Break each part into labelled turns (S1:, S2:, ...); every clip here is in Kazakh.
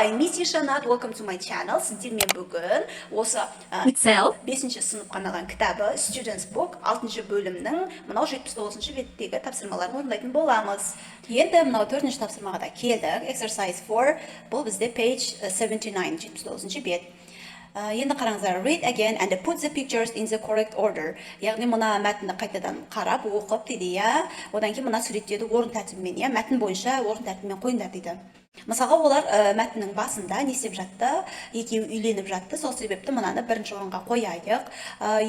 S1: I'm Mrs.Zhanat. Welcome to my channel. Сіздермен бүгін осы 5-ші сыныпқа арналған кітабы Students Book 6-ші бөлімнің мынау 79-ші беттегі тапсырмаларын орындайтын боламыз. Енді мынау 4-ші тапсырмаға да келдік. Exercise 4. Бұл бізде page 79, 79-ші бет. Енді қараңыздар, read again and put the pictures in the correct order. Яғни мына мәтінді қайтадан қарап, оқып дейді, я. Одан кейін мына суреттерді орын тәртібімен, я, мәтін бойынша орын тәртібімен қойыңдар дейді. Мысалға олар мәтіннің басында не істеп жатты, екеуі үйленіп жатты, сол себепті мынаны бірінші орынға қояйық.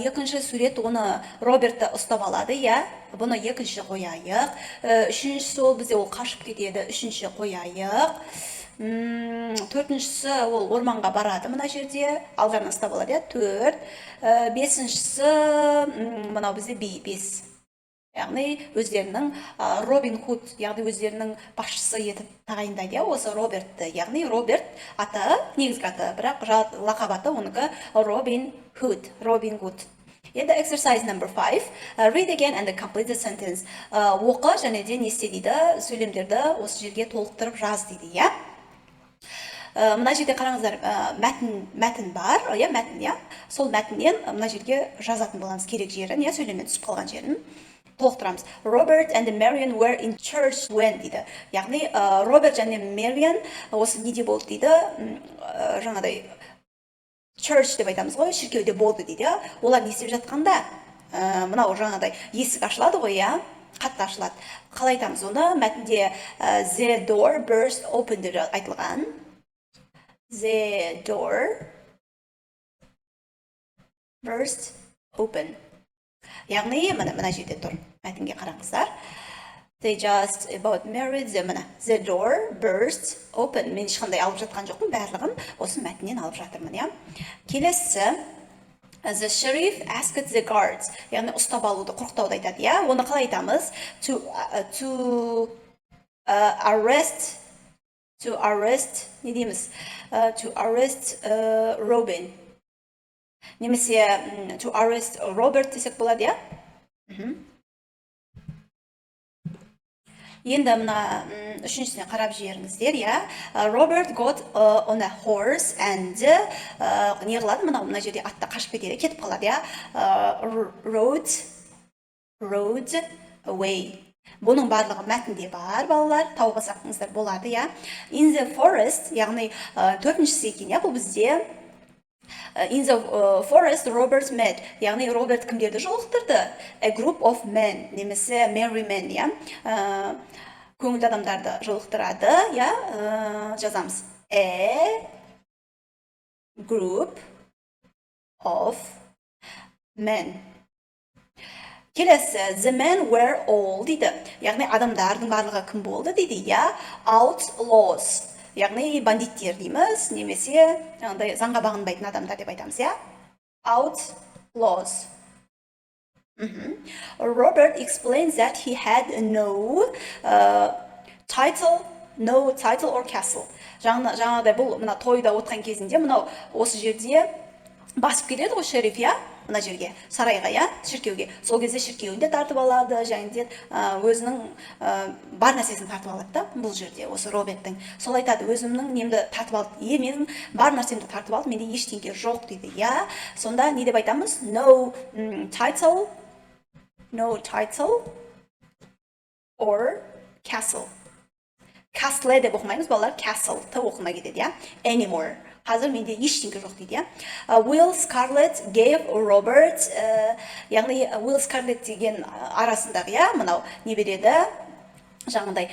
S1: Екінші сурет оны Робертті ұстап алады, я, бұны екінші қояйық. Үшіншісі ол бізде ол қашып кетеді, үшінші қояйық. Төртіншісі ол орманға барады мына жерде, алдарына ұстап алады, 4. Бесіншісі мынау бізде 5. Яғни өздерінің Робин Худ, яғни өздерінің басшысы етіп тағайындайды, осы Робертті. Яғни Роберт аты, негізгі аты, бірақ лақап аты оныкі Робин Худ. Енді exercise number 5. Read again and complete the sentence. Оқы және де не істе дейді, сөйлемдерді осы жерге толықтырып жаз дейді, я? Мына жерде қараңыздар, мәтін бар, я, мәтін, я. Сол мәтіннен мына жерге жазатын боламыз керек жерін, я, сөйлеммен түсіп қалған жерін толықтырамыз. Robert and Marian were in church when дейді. Яғни Роберт және Мариан осы неде болды дейді, жаңадай church деп айтамыз ғой, шіркеуде болды дейді. Олар не істеп жатқанда, мынау жаңадай есік ашылады ғой, я, қатты ашылады. Қалай айтамыз оны? Мәтінде the door burst open деп айтылған. The door burst open. Яғни, мына жерде тұр. Мәтінге қараңыздар. They just about married. The door burst open. Мен ешқандай алып жатқан жоқпын, барлығын осы мәтіннен алып жатырмын, я. Келесі, the sheriff asked the guards. Яғни, ұстап алуды, құрықтауды айтады, я. Оны қалай айтамыз? To arrest, не дейміз? To arrest Robin. Немесе to arrest Robert десек болады, я? Енді мына үшіншісіне қарап жеріңіздер, я? Robert got on a horse and не қылады? Мына жерде атта қашып кетеді, кетіп қалады, я? Rode away. Бұның барлығы мәтінде бар, балалар, тауып алсаңыздар болады, я? In the forest, яғни төртіншісі екен, я, бұл бізде in the forest Robert met, яғни Роберт кімдерді жолықтырды? A group of men, немесе merry men, я? Көңілді адамдарды жолықтырады, я? Жазамыз. A group of men. Келесі, the men were all дейді. Яғни адамдардың барлығы кім болды дейді, я? Outlaws. Яғни бандиттер дейміз, немесе заңға бағынбайтын адамдар деп айтамыз, я? Outlaws. Robert explains that he had no title or castle. Жаңағыдай бұл мына тойда отқан кезінде, мынау осы жерде басып келеді ғой шериф, я? Мына жерге, сарайға, я, шіркеуге. Сол кезде шіркеуінде тартып алады, және де өзінің бар нәрсесін тартып алады да, бұл жерде, осы Роберттің. Сол айтады, өзімнің немді тартып алды, менің бар нәрсемді тартып алды, менде ештеңе жоқ дейді, я. Сонда не деп айтамыз? No title or castle. Castle деп оқымаймыз, балалар, castle ты оқымай кетеді, я. Anymore. Қазір менде ештеңе жоқ дейді, я. Will Scarlett gave Robert, яғни Will Scarlett деген арасындағы, я, мынау не береді? Жаңағыдай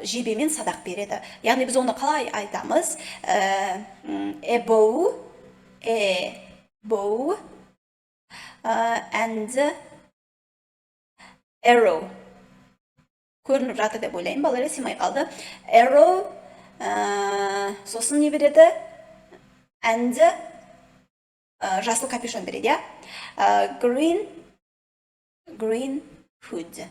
S1: жебе мен садақ береді. Яғни біз оны қалай айтамыз? A bow and arrow. Көрініп жатыр деп ойлайын, балалар, симай қалды. Arrow, сосын не береді? And жасыл капюшон береді, я? Green hood.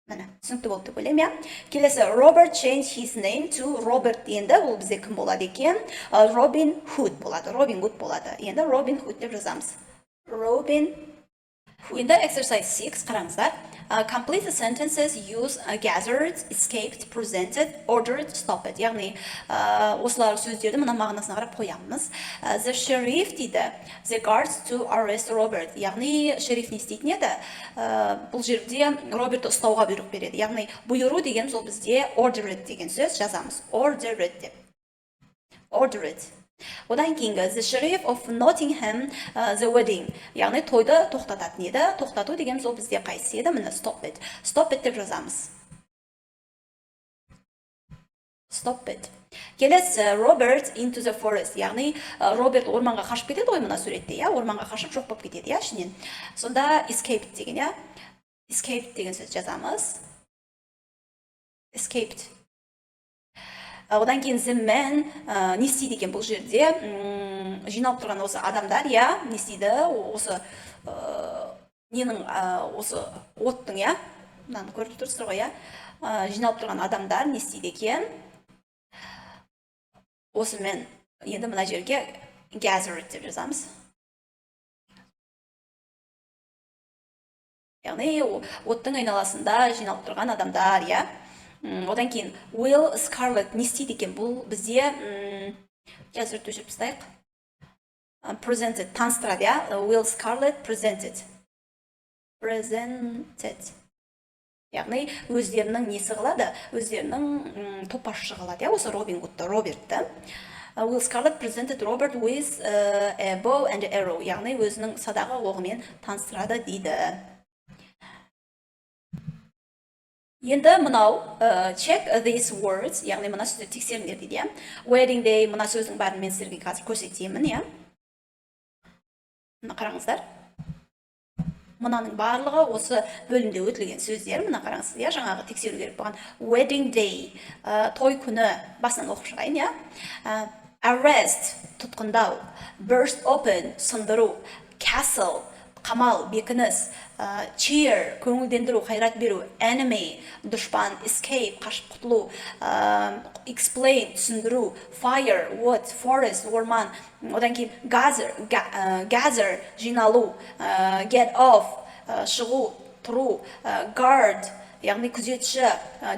S1: Мәні, түсінікті болды деп ойлайым, я? Келесі, Robert changed his name to Robert енді, ол бізде кім болады екен? Robin Hood болады, Robin Hood болады. Енді Robin Hood деп жазамыз. Robin Hood. Енді exercise 6, қараңыздар. Complete the sentences use gathered, escaped, presented, ordered, stopped. Яғни осылар сөздерді мына мағынасына қарап қоямыз. The sheriff дейді. The guards to arrest Robert. Яғни шериф не істейтін еді? Бұл жерде Робертті ұстауға бұйрық береді. Яғни бұйыру деген сол бізде ordered деген сөз жазамыз. Ordered деп. Ordered. Одан кейінгі the sheriff of Nottingham the wedding. Яғни тойды тоқтататын еді. Тоқтату деген сол бізде қайсы еді? Міне stop it. Stop it деп жазамыз. Stop it. Келесі Robert into the forest. Яғни Роберт орманға қашып кетеді ғой мына суретте, иә? Орманға қашып жоқ болып кетеді, иә, ішінен. Сонда escaped деген, иә? Escaped деген сөз жазамыз. Escaped. Одан кейін the man не істейді екен бұл жерде? Жиналып тұрған осы адамдар, иә, не істейді? Осы ненің осы оттың, иә? Мынаны көріп тұрсыздар ғой, иә? Жиналып тұрған адамдар не істейді екен? Осы мен енді мына жерге gathered деп жазамыз. Яғни оттың айналасында жиналып тұрған адамдар, иә? Одан кейін Will Scarlett не істейді екен? Бұл бізде қазір төшіп тастайық. Presented, таныстырады, иә? Will Scarlett presented. Presented. Яғни өздерінің несі қылады? Өздерінің топашы қылады, иә? Осы Робин Гудты, Робертті. Will Scarlett presented Robert with a bow and arrow. Яғни өзінің садағы оғымен таныстырады дейді. Енді мынау check these words, яғни мына сөзді тексеріңдер дейді, иә? Wedding day, мына сөздің бәрін мен сіздерге қазір көрсетемін, иә? Мына қараңыздар. Мынаның барлығы осы бөлімде өтілген сөздер, мына қараңыз, иә? Жаңағы тексеру керек болған wedding day, той күні, басынан оқып шығайын, иә? Arrest, тұтқындау, burst open, сындыру, castle, қамал, бекініс, cheer, көңілдендіру, қайрат беру, enemy, дұшпан, escape, қашып құтылу, explain, түсіндіру, fire, wood, forest, орман, одан кейін gather, жиналу, get off, шығу, тұру, guard, яғни күзетші,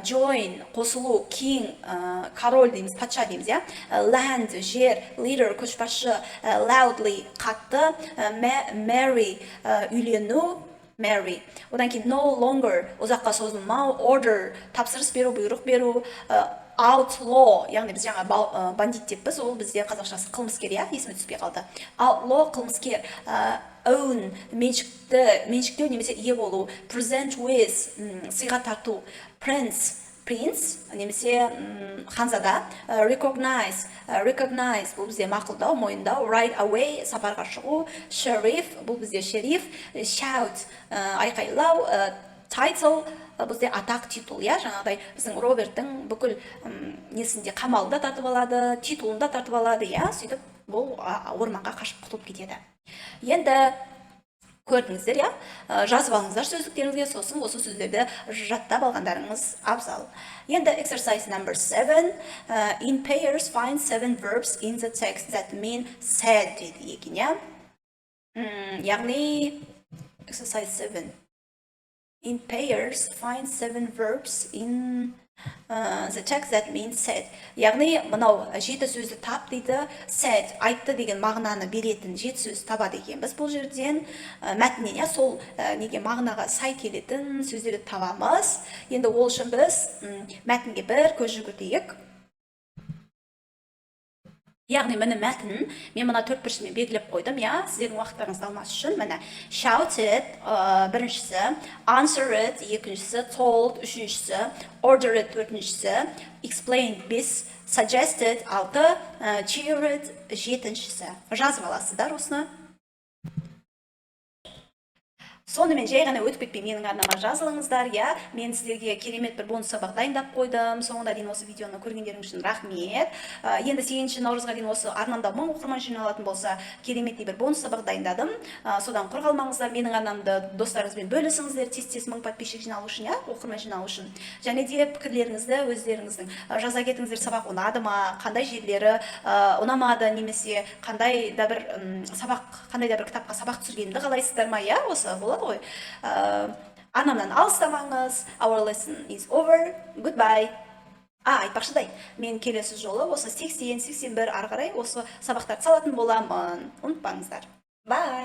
S1: join, қосылу, king, король дейміз, патша дейміз, иә? Land, жер, leader, көшбасшы, loudly, қатты, marry, үйлену, marry. Одан кейін no longer, ұзаққа созылмау, order, тапсырыс беру, бұйрық беру, outlaw, яғни біз жаңа бандит деппіз, ол бізде қазақшасы қылмыскер, иә? Есіме түспей қалды. Outlaw, қылмыскер, own, меншіктеу немесе ие болу, present with, сыйға тарту, prince, немесе ханзада, recognize, бұл бізде мақұлдау, мойындау, right away, сапарға шығу, sheriff, бұл бізде шериф, shout, айқайлау, title, бізде атақ, титул, иә? Жаңағыдай біздің Роберттің бүкіл несінде қамалын да тартып алады, титулын да тартып алады, иә? Сөйтіп бұл орманға қашып құтылып кетеді. Енді көрдіңіздер, иә? Жазып алыңыздар сөздіктеріңізге, сосын осы сөздерді жаттап алғандарыңыз абзал. Енді exercise number 7. In pairs find 7 verbs in the text that mean said деді екен, иә? Яғни exercise 7. In pairs find 7 verbs in the text that means said. Яғни мынау 7 сөзді тап дейді. Said, айтты деген мағынаны беретін 7 сөз табады екенбіз бұл жерден. Мәтіннен, иә, сол неге мағынаға сай келетін сөздерді табамыз. Енді ол үшін біз мәтінге бір көз жүгіртейік. Яғни мені мәтін, мен мына 4 біршімен белгілеп қойдым, иә, сіздердің уақыттарыңызды алмас үшін. Мені shouted, біріншісі, answered, екіншісі, told, үшіншісі, ordered, төртіншісі, explained, 5, suggested, 6, cheered, 7-шісі. Жазып аласыздар осыны. Сонымен жай ғана өтіп кетпей менің арнама жазылыңыздар, иә? Мен сіздерге керемет бір бонус сабақ дайындап қойдым. Соңында дейін осы видеоны көргендеріңіз үшін рахмет. Енді 8 наурызға дейін осы арнамда 1000 оқырман жиналатын болса, кереметтей бір бонус сабақ дайындадым. Содан құр қалмаңыздар, менің арнамды достарыңызбен бөлісіңіздер, тез 1000 подписчик жиналу үшін, иә? Оқырман жиналу үшін. Және де пікірлеріңізді өздеріңіздің жаза кетіңіздер, сабақ ұнады ма, қандай жерлері ұнамады, немесе қандай да бір кітапқа сабақ түсіргенімді қалайсыздар ма, иә? Осы болады ғой. арнамнан алыстамаңыз. Our lesson is over. Goodbye. Айтпақшыдай, мен келесі жолы осы 80-81 ары қарай осы сабақтарды салатын боламын. Ұмытпаңыздар. Bye.